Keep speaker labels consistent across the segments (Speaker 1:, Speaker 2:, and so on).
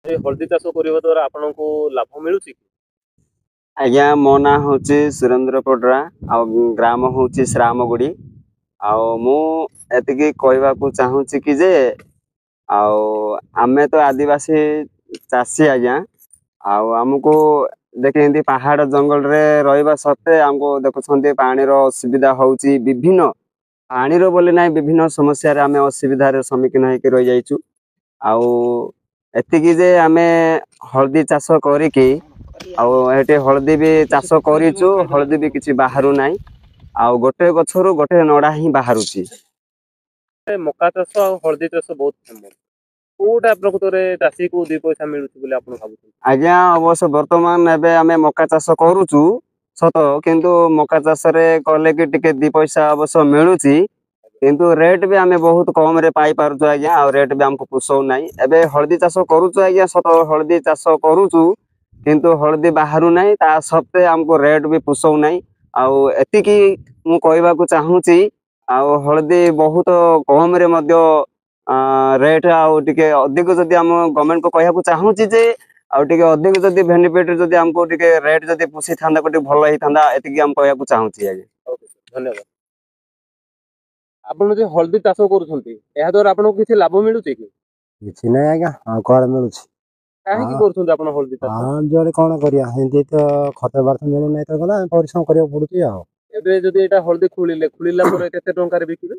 Speaker 1: हल्दी चाष करने द्वारा आपन को लाभ मिलू कि?
Speaker 2: आज्ञा मो ना हूँ सुरेंद्र पडरा आ ग्राम हूँ श्रामगुड़ी आती कहवाक चाहूँगी कि जे आमे तो आदिवासी चाषी आज्ञा आमको देखते पहाड़ जंगल रे रहा सत्वे आमको देखुं पानी असुविधा होची विभिन्न पानी बोले ना विभिन्न समस्या आम असुविधार सम्मुखीन होकर रही जाइचु एतिकी जे आमे हल्दी चाष करिकी आटे हल्दी भी चाष करिचु हल्दी भी किसी बाहरु नाई गोटे गछरु गोटे नड़ा ही बाहरुची।
Speaker 1: मका चाष और हल्दी चाष बहुत फेमस कोटा प्रकृत रे चाषी को 2 पैसा मिलुची बोले आपन भाबुछन?
Speaker 2: आज्ञा अवश्य वर्तमान एबे आमे मका चाष करूचु सत किंतु मका चाष रे कले कि टिके 2 पैसा अवश्य मिलुची किंतु रेट भी आमे बहुत कम रे पाई पारुचु आज्ञा आ रेट भी हमको पुसौ नाही। एबे हल्दी चाष करूचु आज्ञा सत हल्दी चाष करूचु किंतु हल्दी बाहरु नाही ता सत्वे हमको रेट भी पुसौ नाही एतिकी मु कहबाकू चाहूची हल्दी बहुत कम रे मध्य रेट टिके अधिक जदि हम गवर्नमेंट को कहबाकू चाहूची जे टिके अधिक जदि बेनिफिट जदि हमको टिके रेट जदि पुसी थांदा को भलो हि थांदा एतिकी हम कहबाकू चाहूची आज्ञा।
Speaker 1: धन्यवाद। आपण जे हल्दी चाष करूछंती एहा द्वारा आपन को किछि लाभ मिलुची कि?
Speaker 3: किछि नै आज्ञा कोड मिलुची
Speaker 1: काहे कि करूछंती आपण हल्दी चाष?
Speaker 3: जोरे कोन करिया हिंदी तो खत बार मिलु नै तो गला परिश्रम करिया पडुची
Speaker 1: एबे जदि एटा हल्दी खुलिला पर केते टंका रे बिकिबे?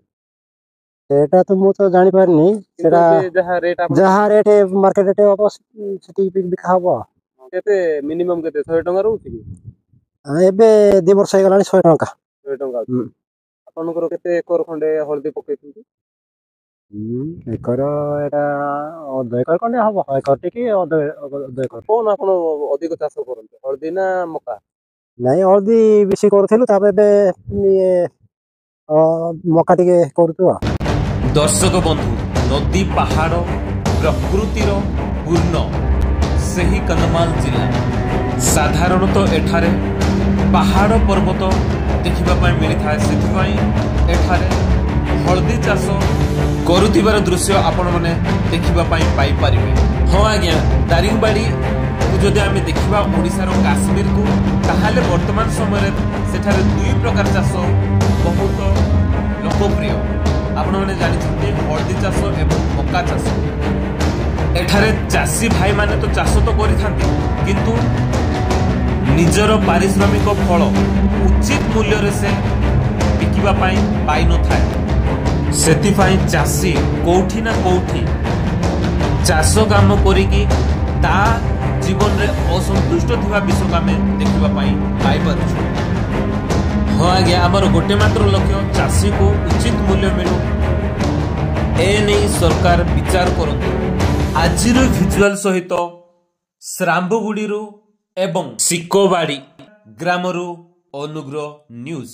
Speaker 3: एटा तो मु तो जानि पारनी सेटा जहा रेट मार्केट रेट वापस सिटी बिका हबो
Speaker 1: केते मिनिमम केते 100 टंका रहउची कि?
Speaker 3: एबे 2 वर्ष हे गलानी 100 टंका
Speaker 1: 100 टंका आपनकर केते एकर खंडे हल्दी पकेइछंती?
Speaker 3: एकर एटा अध एकर खंडे हबो एकर टिकी अध एकर
Speaker 1: कोन आपण अधिक चाष करंती हल्दी ना मका?
Speaker 3: नहीं हल्दी बेसी करथेलु ताबे बे मका टिके करतु।
Speaker 4: दर्शक बंधु नदी पहाड़ प्रकृतिर पूर्ण सही कंधमाल जिला साधारणतः एठारे पहाड़ पर्वत देखा मिलता है से एठारे हल्दी चाष करुथिबार दृश्य आपण मैंने देखा पारे। हाँ आज्ञा दारिंगबाड़ी जदि आम देखा ओडिशार काश्मीर को ताहाले वर्तमान समय सेठारे 2 प्रकार चाष बहुत लोकप्रिय आपण मैंने जानते हल्दी चाष एवं मका चाष। एठारे चाषी भाई माने तो चाष तो करिथांती किंतु निजर पारिश्रमिक फल उचित मूल्य रे से बिकिबा पाई न थाए सेतिफाई चाषी कोठी ना कोठी चाष काम करिकी ता जीवन रे असंतुष्ट थिबा विषय आमे देखिबा पाई पारुछु। हाँ आज्ञा आमर गोटे मात्र लक्ष्य चाषी को उचित मूल्य मिलू ए नहीं सरकार विचार करंतु। आजिर विजुअल सहित श्राम्बुगुड़ी एवं सिकोबाड़ी ग्रामरू अनुग्रह न्यूज।